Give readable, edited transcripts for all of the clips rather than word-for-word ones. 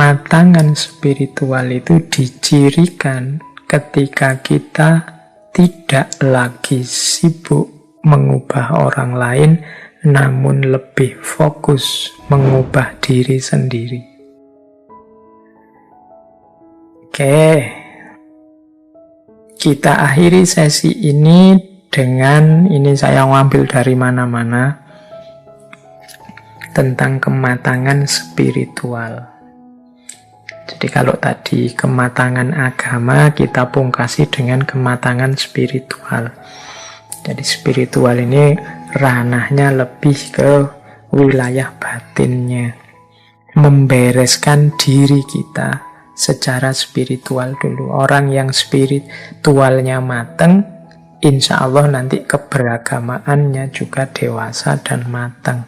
Kematangan spiritual itu dicirikan ketika kita tidak lagi sibuk mengubah orang lain, namun lebih fokus mengubah diri sendiri. Oke, kita akhiri sesi ini dengan, ini saya ngambil dari mana-mana, tentang kematangan spiritual. Jadi kalau tadi kematangan agama, kita pungkasi dengan kematangan spiritual. Jadi spiritual ini ranahnya lebih ke wilayah batinnya, membereskan diri kita secara spiritual dulu. Orang yang spiritualnya mateng, insya Allah nanti keberagamaannya juga dewasa dan mateng.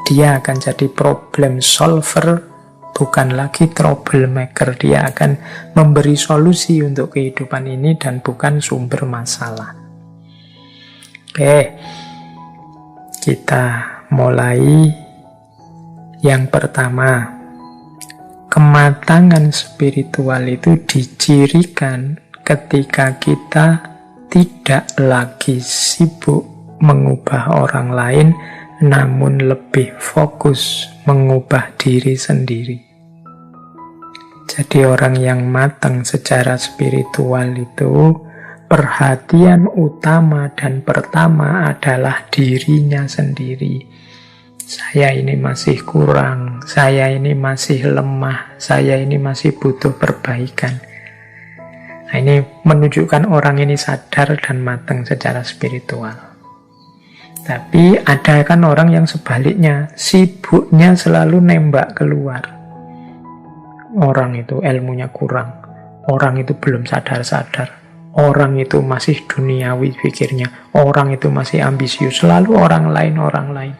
Dia akan jadi problem solver, bukan lagi troublemaker. Dia akan memberi solusi untuk kehidupan ini dan bukan sumber masalah. Oke, kita mulai yang pertama. Kematangan spiritual itu dicirikan ketika kita tidak lagi sibuk mengubah orang lain, namun lebih fokus mengubah diri sendiri. Jadi orang yang matang secara spiritual itu perhatian utama dan pertama adalah dirinya sendiri. Saya ini masih kurang, saya ini masih lemah, saya ini masih butuh perbaikan. Nah, ini menunjukkan orang ini sadar dan matang secara spiritual. Tapi ada kan orang yang sebaliknya, sibuknya selalu nembak keluar. Orang itu ilmunya kurang, orang itu belum sadar-sadar, orang itu masih duniawi pikirnya, orang itu masih ambisius, selalu orang lain.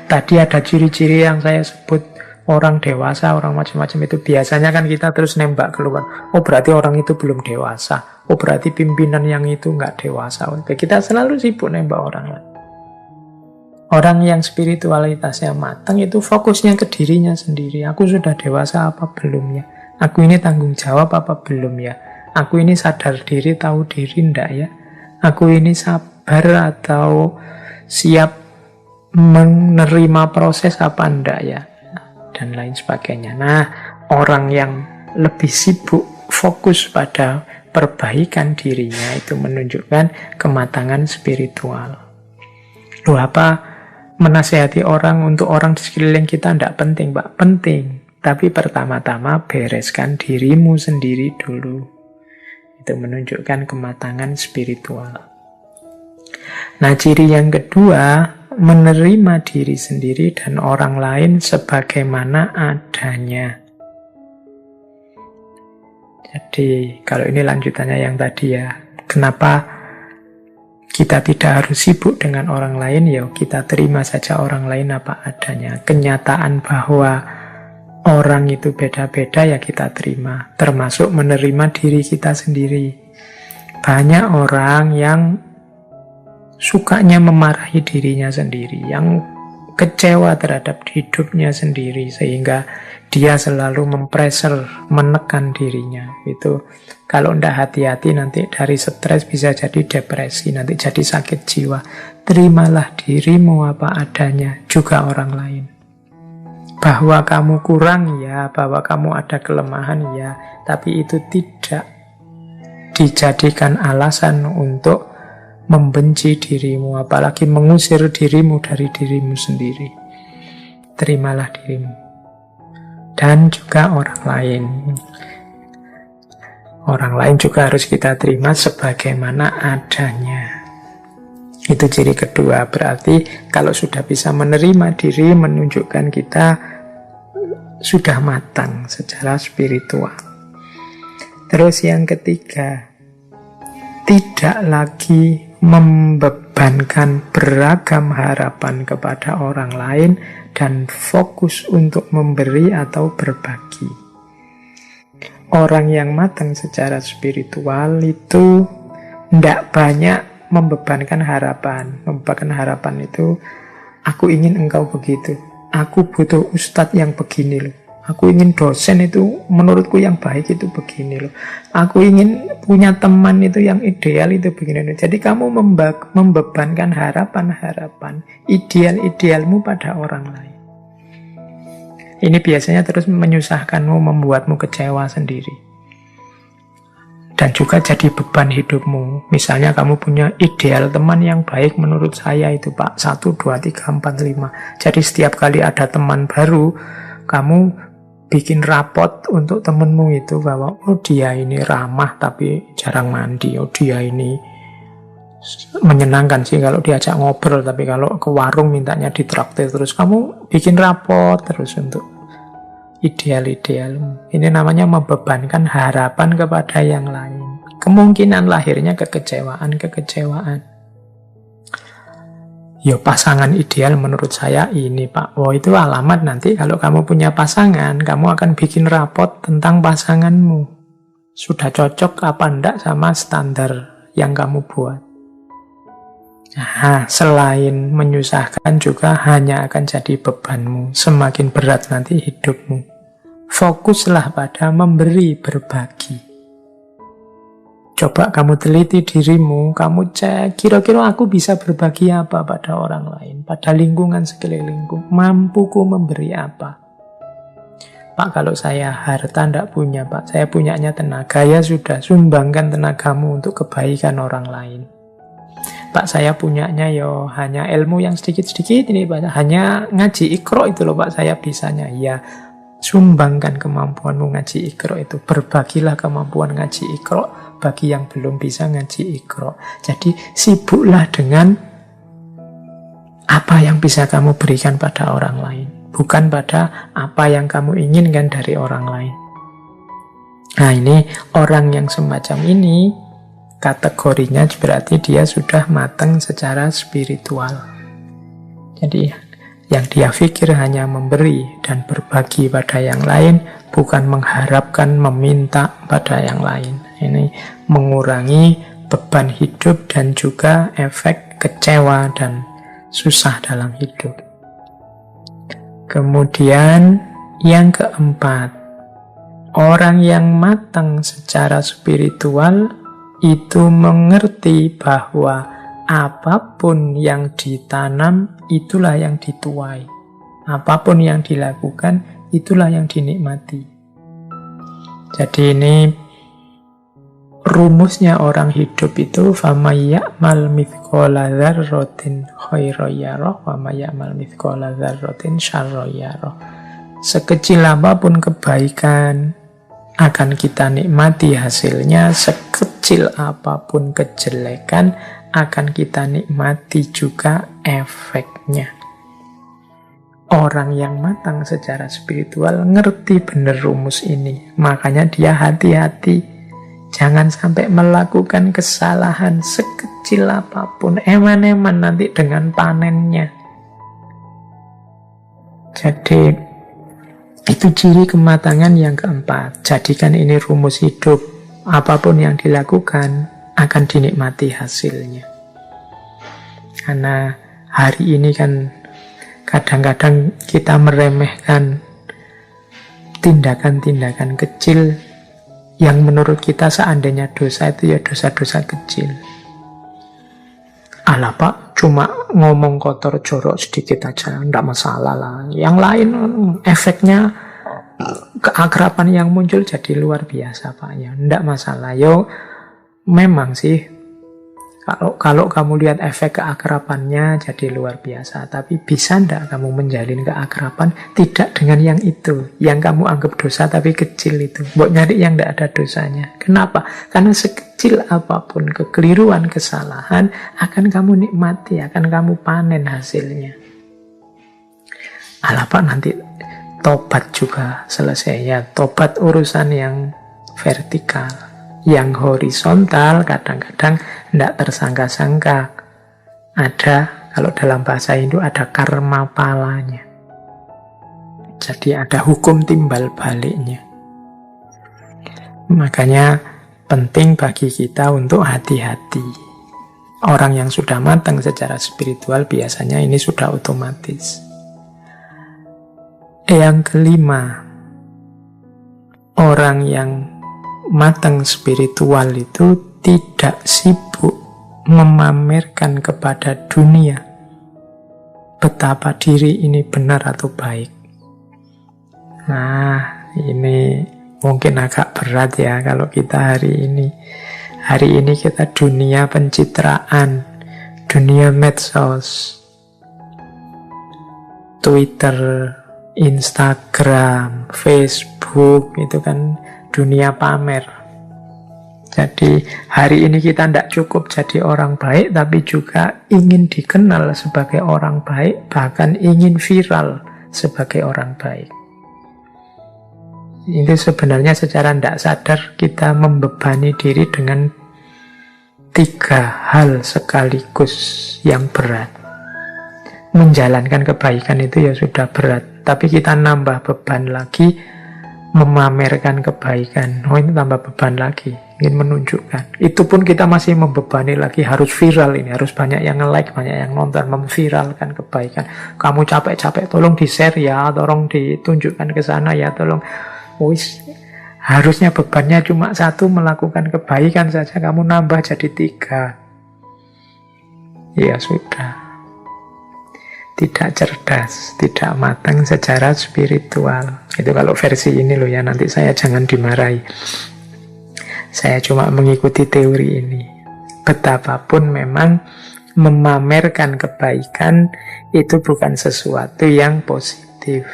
Tadi ada ciri-ciri yang saya sebut, orang dewasa, orang macam-macam itu biasanya kan kita terus nembak keluar. Oh berarti orang itu belum dewasa, oh berarti pimpinan yang itu nggak dewasa. Oke, kita selalu sibuk nembak orang lain. Orang yang spiritualitasnya matang itu fokusnya ke dirinya sendiri. Aku sudah dewasa apa belum ya? Aku ini tanggung jawab apa belum ya? Aku ini sadar diri, tahu diri enggak ya? Aku ini sabar atau siap menerima proses apa enggak ya? Dan lain sebagainya. Nah, orang yang lebih sibuk fokus pada perbaikan dirinya itu menunjukkan kematangan spiritual. Loh, apa menasihati orang untuk orang di sekeliling kita tidak penting, Pak? Penting. Tapi pertama-tama bereskan dirimu sendiri dulu. Itu menunjukkan kematangan spiritual. Nah, ciri yang kedua, menerima diri sendiri dan orang lain sebagaimana adanya. Jadi, kalau ini lanjutannya yang tadi ya, kenapa kita tidak harus sibuk dengan orang lain, ya kita terima saja orang lain apa adanya. Kenyataan bahwa orang itu beda-beda ya kita terima, termasuk menerima diri kita sendiri. Banyak orang yang sukanya memarahi dirinya sendiri, yang kecewa terhadap hidupnya sendiri, sehingga dia selalu mempressure, menekan dirinya. Itu kalau tidak hati-hati nanti dari stres bisa jadi depresi, nanti jadi sakit jiwa. Terimalah dirimu apa adanya, juga orang lain. Bahwa kamu kurang ya, bahwa kamu ada kelemahan ya, tapi itu tidak dijadikan alasan untuk membenci dirimu, apalagi mengusir dirimu dari dirimu sendiri. Terimalah dirimu dan juga orang lain. Orang lain juga harus kita terima sebagaimana adanya. Itu ciri kedua. Berarti kalau sudah bisa menerima diri, menunjukkan kita sudah matang secara spiritual. Terus yang ketiga, tidak lagi membebankan beragam harapan kepada orang lain dan fokus untuk memberi atau berbagi. Orang yang matang secara spiritual itu tidak banyak membebankan harapan. Membebankan harapan itu, aku ingin engkau begitu, aku butuh ustadz yang begini loh, Aku ingin dosen itu menurutku yang baik itu begini loh. Aku ingin punya teman itu yang ideal itu begini loh. Jadi kamu membebankan harapan-harapan, ideal-idealmu pada orang lain. Ini biasanya terus menyusahkanmu, membuatmu kecewa sendiri. Dan juga jadi beban hidupmu. Misalnya kamu punya ideal teman yang baik menurut saya itu Pak, 1, 2, 3, 4, 5. Jadi setiap kali ada teman baru, kamu bikin rapot untuk temenmu itu bahwa oh dia ini ramah tapi jarang mandi, oh dia ini menyenangkan sih kalau diajak ngobrol, tapi kalau ke warung mintanya ditraktir terus. Kamu bikin rapot terus untuk ideal-idealmu. Ini namanya membebankan harapan kepada yang lain. Kemungkinan lahirnya kekecewaan. Ya pasangan ideal menurut saya ini Pak. Oh itu alamat nanti kalau kamu punya pasangan, kamu akan bikin rapot tentang pasanganmu. Sudah cocok apa enggak sama standar yang kamu buat. Nah, selain menyusahkan juga hanya akan jadi bebanmu. Semakin berat nanti hidupmu. Fokuslah pada memberi, berbagi. Coba kamu teliti dirimu, kamu cek kira-kira aku bisa berbagi apa pada orang lain, pada lingkungan sekelilingku, mampuku memberi apa. Pak, kalau saya harta tidak punya Pak, saya punyanya tenaga, ya sudah, sumbangkan tenagamu untuk kebaikan orang lain. Pak, saya punyanya yo hanya ilmu yang sedikit-sedikit ini Pak, hanya ngaji Iqra itu loh Pak, saya bisanya. Ya, sumbangkan kemampuanmu ngaji Iqra itu, berbagilah kemampuan ngaji Iqra bagi yang belum bisa ngaji Iqra. Jadi sibuklah dengan apa yang bisa kamu berikan pada orang lain, bukan pada apa yang kamu inginkan dari orang lain. Nah ini orang yang semacam ini kategorinya berarti dia sudah matang secara spiritual. Jadi yang dia pikir hanya memberi dan berbagi pada yang lain, bukan mengharapkan, meminta pada yang lain. Ini mengurangi beban hidup dan juga efek kecewa dan susah dalam hidup. Kemudian yang keempat, orang yang matang secara spiritual itu mengerti bahwa apapun yang ditanam itulah yang dituai. Apapun yang dilakukan itulah yang dinikmati. Jadi ini rumusnya orang hidup itu famay ya'mal mithqala dzarratin khairan yarah wa may ya'mal mithqala dzarratin syarran yarah. Sekecil apapun kebaikan akan kita nikmati hasilnya, sekecil apapun kejelekan akan kita nikmati juga efeknya. Orang yang matang secara spiritual ngerti benar rumus ini, makanya dia hati-hati. Jangan sampai melakukan kesalahan sekecil apapun, eman-eman nanti dengan panennya. Jadi itu ciri kematangan yang keempat. Jadikan ini rumus hidup. Apapun yang dilakukan akan dinikmati hasilnya. Karena hari ini kan kadang-kadang kita meremehkan tindakan-tindakan kecil yang menurut kita seandainya dosa itu ya dosa-dosa kecil. Alah Pak, cuma ngomong kotor jorok sedikit aja, enggak masalah lah. Yang lain efeknya keakraban yang muncul jadi luar biasa Pak ya, enggak masalah. Yo memang sih kalau kamu lihat efek keakrabannya jadi luar biasa, tapi bisa enggak kamu menjalin keakraban tidak dengan yang itu, yang kamu anggap dosa tapi kecil itu. Mbok nyari yang enggak ada dosanya. Kenapa? Karena sekecil apapun kekeliruan, kesalahan akan kamu nikmati, akan kamu panen hasilnya. Alah Pak, nanti tobat juga selesai ya. Tobat urusan yang vertikal. Yang horizontal kadang-kadang tidak tersangka-sangka. Ada, kalau dalam bahasa Hindu ada karma palanya. Jadi ada hukum timbal baliknya. Makanya penting bagi kita untuk hati-hati. Orang yang sudah matang secara spiritual biasanya ini sudah otomatis. Yang kelima, Orang yang matang spiritual itu tidak sibuk memamerkan kepada dunia betapa diri ini benar atau baik. Nah, ini mungkin agak berat ya kalau kita hari ini. Hari ini kita dunia pencitraan, dunia medsos, Twitter, Instagram, Facebook, itu kan dunia pamer. Jadi hari ini kita tidak cukup jadi orang baik, tapi juga ingin dikenal sebagai orang baik, bahkan ingin viral sebagai orang baik. Ini sebenarnya secara tidak sadar kita membebani diri dengan 3 hal sekaligus yang berat. Menjalankan kebaikan itu ya sudah berat, tapi kita nambah beban lagi memamerkan kebaikan. Oh, ini tambah beban lagi, ingin menunjukkan. Itu pun kita masih membebani lagi, harus viral ini, harus banyak yang nge-like, banyak yang nonton, memviralkan kebaikan. Kamu capek-capek, tolong di-share ya, tolong ditunjukkan ke sana ya, tolong. Wis, harusnya bebannya cuma 1, melakukan kebaikan saja, kamu nambah jadi 3. Ya sudah, tidak cerdas, tidak matang secara spiritual. Itu kalau versi ini loh ya, nanti saya jangan dimarahi. Saya cuma mengikuti teori ini. Betapapun memang memamerkan kebaikan itu bukan sesuatu yang positif.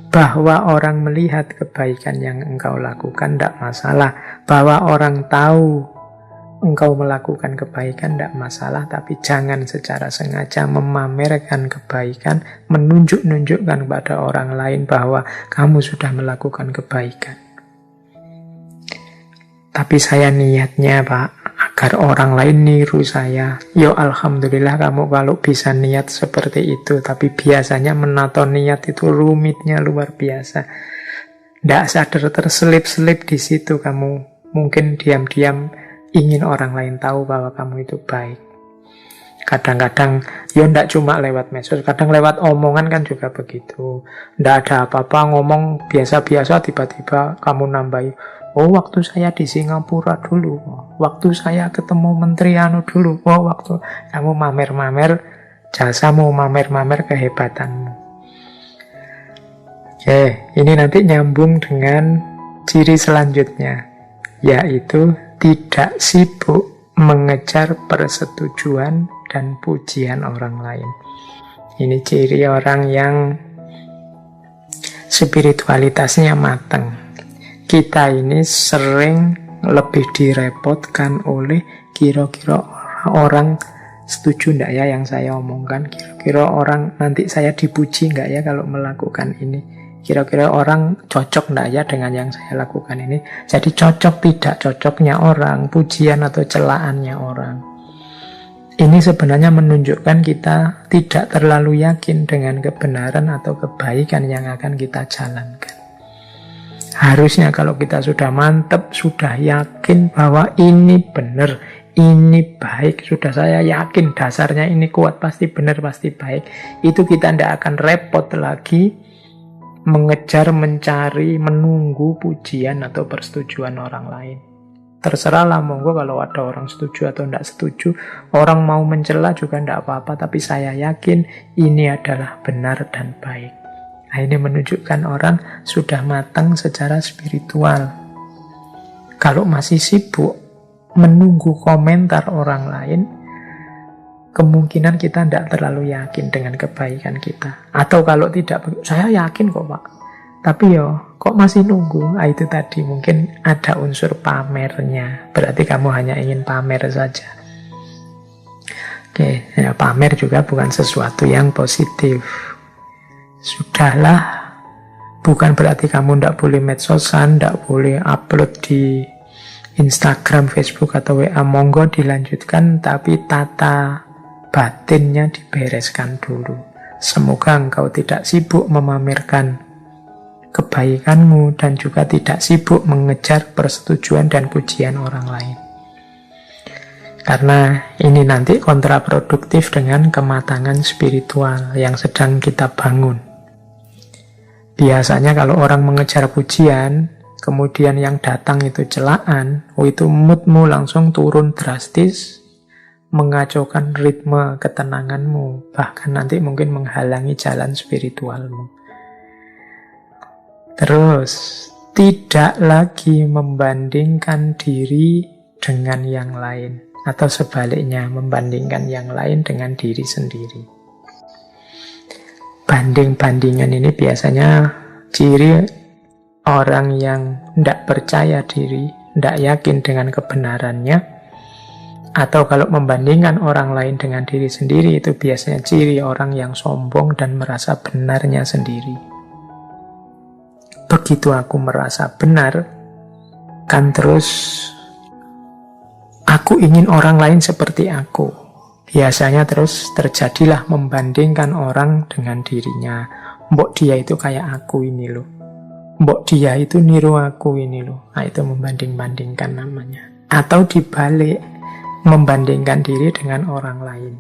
Bahwa orang melihat kebaikan yang engkau lakukan tidak masalah. Bahwa orang tahu engkau melakukan kebaikan tidak masalah. Tapi jangan secara sengaja memamerkan kebaikan, menunjuk-nunjukkan kepada orang lain bahwa kamu sudah melakukan kebaikan. Tapi saya niatnya, Pak, agar orang lain niru saya. Yo, alhamdulillah kamu kalau bisa niat seperti itu. Tapi biasanya menato niat itu rumitnya luar biasa. Tidak sadar terselip-selip di situ kamu. Mungkin diam-diam ingin orang lain tahu bahwa kamu itu baik. Kadang-kadang, ya tidak cuma lewat medsos, kadang lewat omongan kan juga begitu. Tidak ada apa-apa, ngomong biasa-biasa, tiba-tiba kamu nambahi, oh waktu saya di Singapura dulu, waktu saya ketemu Menteri anu dulu, oh waktu kamu mamer-mamer jasamu, mamer-mamer kehebatanmu. Oke, ini nanti nyambung dengan ciri selanjutnya, yaitu tidak sibuk mengejar persetujuan dan pujian orang lain. Ini ciri orang yang spiritualitasnya matang. Kita ini sering lebih direpotkan oleh kira-kira orang setuju enggak ya yang saya omongkan, kira-kira orang nanti saya dipuji enggak ya kalau melakukan ini, kira-kira orang cocok enggak ya dengan yang saya lakukan ini. Jadi cocok tidak cocoknya orang, pujian atau celaannya orang, ini sebenarnya menunjukkan kita tidak terlalu yakin dengan kebenaran atau kebaikan yang akan kita jalankan. Harusnya kalau kita sudah mantap, sudah yakin bahwa ini benar, ini baik, sudah saya yakin dasarnya ini kuat, pasti benar, pasti baik, itu kita tidak akan repot lagi mengejar, mencari, menunggu pujian atau persetujuan orang lain. Terserahlah, monggo kalau ada orang setuju atau tidak setuju, orang mau mencela juga tidak apa-apa, tapi saya yakin ini adalah benar dan baik. Nah, ini menunjukkan orang sudah matang secara spiritual. Kalau masih sibuk menunggu komentar orang lain, kemungkinan kita tidak terlalu yakin dengan kebaikan kita. Atau kalau tidak, saya yakin kok Pak, tapi kok masih nunggu? Itu tadi mungkin ada unsur pamernya. Berarti kamu hanya ingin pamer saja. Oke, ya, pamer juga bukan sesuatu yang positif. Sudahlah, bukan berarti kamu tidak boleh medsosan, tidak boleh upload di Instagram, Facebook, atau WA. Monggo dilanjutkan, tapi tata batinnya dibereskan dulu. Semoga engkau tidak sibuk memamerkan kebaikanmu dan juga tidak sibuk mengejar persetujuan dan pujian orang lain. Karena ini nanti kontraproduktif dengan kematangan spiritual yang sedang kita bangun. Biasanya kalau orang mengejar pujian, kemudian yang datang itu celaan, itu moodmu langsung turun drastis, mengacaukan ritme ketenanganmu, bahkan nanti mungkin menghalangi jalan spiritualmu. Terus, tidak lagi membandingkan diri dengan yang lain, atau sebaliknya, membandingkan yang lain dengan diri sendiri. Banding-bandingan ini biasanya ciri orang yang tidak percaya diri, tidak yakin dengan kebenarannya, atau kalau membandingkan orang lain dengan diri sendiri, itu biasanya ciri orang yang sombong dan merasa benarnya sendiri. Begitu aku merasa benar, kan terus aku ingin orang lain seperti aku. Biasanya terus terjadilah membandingkan orang dengan dirinya. Mbok dia itu kayak aku ini loh. Mbok dia itu niru aku ini loh. Nah, itu membanding-bandingkan namanya. Atau dibalik, membandingkan diri dengan orang lain.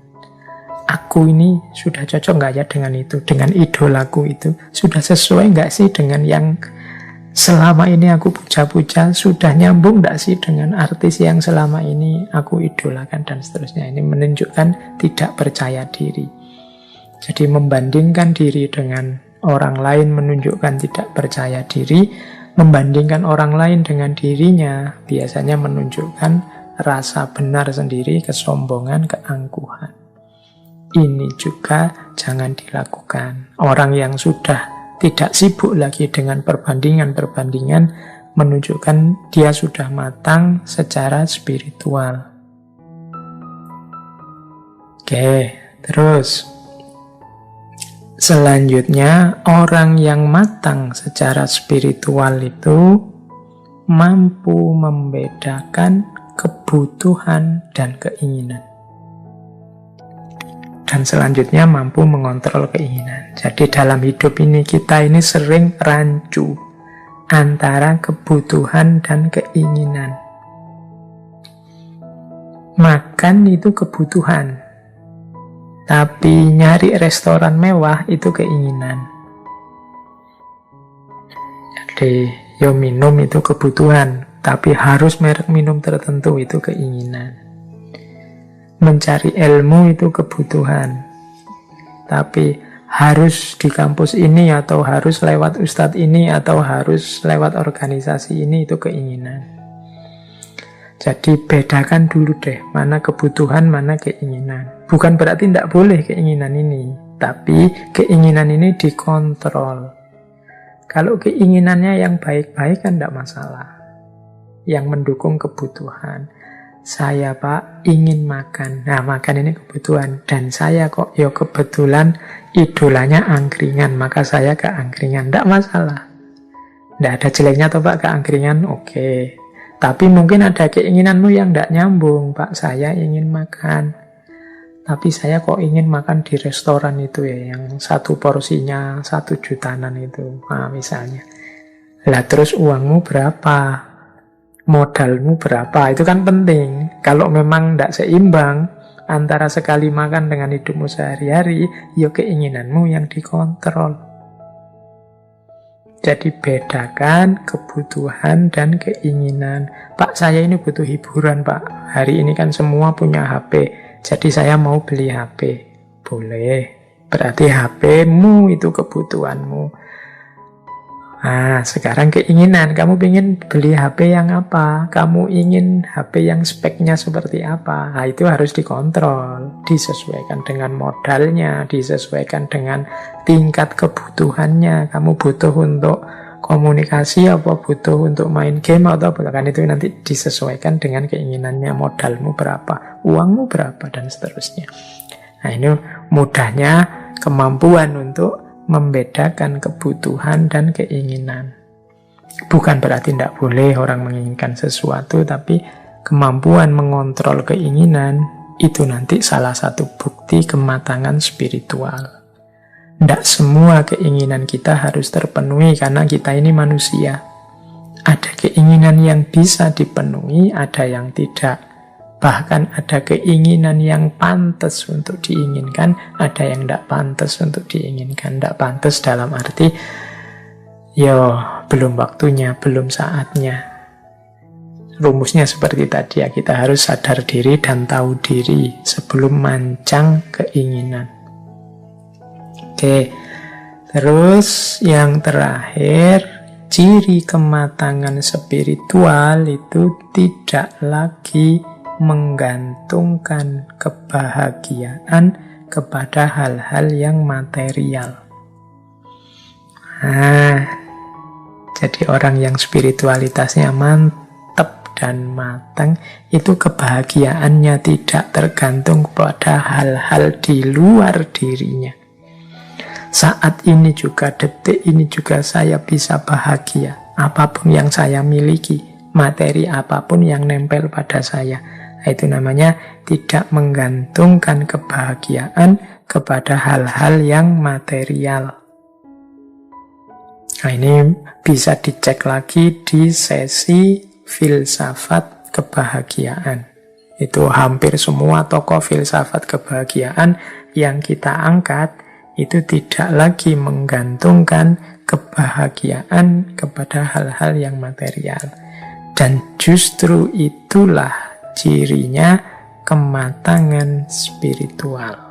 Aku ini sudah cocok nggak ya dengan itu? Dengan idolaku itu? Sudah sesuai nggak sih dengan yang selama ini aku puja-puja? Sudah nyambung nggak sih dengan artis yang selama ini aku idolakan dan seterusnya? Ini menunjukkan tidak percaya diri. Jadi membandingkan diri dengan orang lain menunjukkan tidak percaya diri. Membandingkan orang lain dengan dirinya biasanya menunjukkan rasa benar sendiri, kesombongan, keangkuhan. Ini juga jangan dilakukan. Orang yang sudah tidak sibuk lagi dengan perbandingan-perbandingan menunjukkan dia sudah matang secara spiritual. Oke, terus selanjutnya orang yang matang secara spiritual itu mampu membedakan kebutuhan dan keinginan. Dan selanjutnya mampu mengontrol keinginan. Jadi dalam hidup ini kita ini sering rancu antara kebutuhan dan keinginan. Makan itu kebutuhan, tapi nyari restoran mewah itu keinginan. Jadi minum itu kebutuhan, tapi harus merek minum tertentu itu keinginan. Mencari ilmu itu kebutuhan, tapi harus di kampus ini, atau harus lewat ustadz ini, atau harus lewat organisasi ini, itu keinginan. Jadi bedakan dulu deh, mana kebutuhan, mana keinginan. Bukan berarti tidak boleh keinginan ini, tapi keinginan ini dikontrol. Kalau keinginannya yang baik-baik kan tidak masalah, yang mendukung kebutuhan. Saya Pak ingin makan. Nah, makan ini kebutuhan. Dan saya kok kebetulan idolanya angkringan, maka saya ke angkringan. Tidak masalah. Tidak ada jeleknya toh Pak ke angkringan. Oke. Tapi mungkin ada keinginanmu yang tidak nyambung. Pak, saya ingin makan. Tapi saya kok ingin makan di restoran itu ya, yang satu porsinya 1 jutaan itu. Nah, misalnya. Lah terus uangmu berapa? Modalmu berapa? Itu kan penting. Kalau memang tidak seimbang antara sekali makan dengan hidupmu sehari-hari, ya keinginanmu yang dikontrol. Jadi bedakan kebutuhan dan keinginan. Pak, saya ini butuh hiburan Pak. Hari ini kan semua punya HP, jadi saya mau beli HP. Boleh. Berarti HP-mu itu kebutuhanmu. Nah, sekarang keinginan. Kamu ingin beli HP yang apa? Kamu ingin HP yang speknya seperti apa? Nah, itu harus dikontrol. Disesuaikan dengan modalnya, disesuaikan dengan tingkat kebutuhannya. Kamu butuh untuk komunikasi apa butuh untuk main game atau apa? Kan itu nanti disesuaikan dengan keinginannya. Modalmu berapa? Uangmu berapa? Dan seterusnya. Nah, ini mudahnya kemampuan untuk membedakan kebutuhan dan keinginan. Bukan berarti tidak boleh orang menginginkan sesuatu, tapi kemampuan mengontrol keinginan itu nanti salah satu bukti kematangan spiritual. Tidak semua keinginan kita harus terpenuhi karena kita ini manusia. Ada keinginan yang bisa dipenuhi, ada yang tidak. Bahkan ada keinginan yang pantas untuk diinginkan, ada yang tidak pantas untuk diinginkan. Tidak pantas dalam arti Yo, belum waktunya, belum saatnya. Rumusnya seperti tadi ya, kita harus sadar diri dan tahu diri sebelum mancang keinginan. Oke, terus yang terakhir, ciri kematangan spiritual itu tidak lagi menggantungkan kebahagiaan kepada hal-hal yang material. Nah, jadi orang yang spiritualitasnya mantap dan matang, itu kebahagiaannya tidak tergantung pada hal-hal di luar dirinya. Saat ini juga, detik ini juga saya bisa bahagia. Apapun yang saya miliki, materi apapun yang nempel pada saya. Itu namanya tidak menggantungkan kebahagiaan kepada hal-hal yang material. Nah, ini bisa dicek lagi di sesi filsafat kebahagiaan. Itu hampir semua tokoh filsafat kebahagiaan yang kita angkat itu tidak lagi menggantungkan kebahagiaan kepada hal-hal yang material. Dan justru itulah cirinya kematangan spiritual.